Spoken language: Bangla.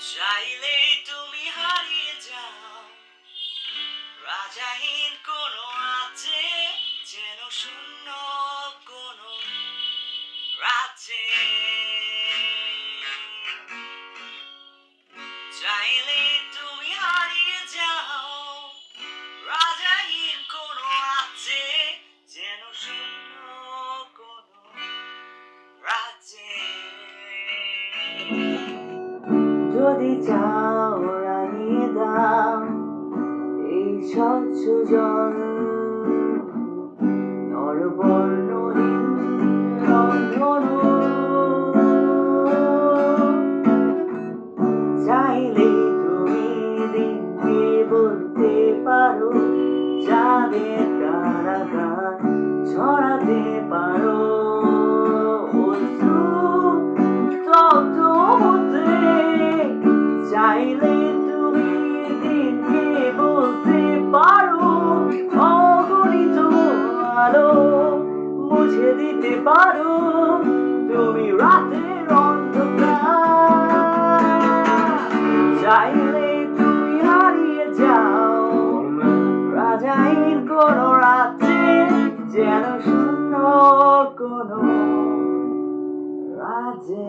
চাইলেই তুমি হারিয়ে যাও রাজাহীন কোনো আছে যেন শূন্য কোনো রাজ্যে চাইলেই তুমি হারিয়ে যাও রাজাহীন কোনো আছে যেন শূন্য কোনো রাজ্যে যদি চাও রাঙিয়ে দাও এই স্বচ্ছ জল নরবর্ণহীন রংধনু চাইলে তুমি দিনকে বলতে পারো চাঁদের কারাগার ছড়াতে পারো চাইলে তুমি দিনকে বলতে পারো অগণিত আলো মুছে দিতে পারো তুমি রাতের অন্ধকার চাইলে তুমি হারিয়ে যাও রাজাহীন কোনো রাজ্যে যেন শূন্য কোনো রাজ্যে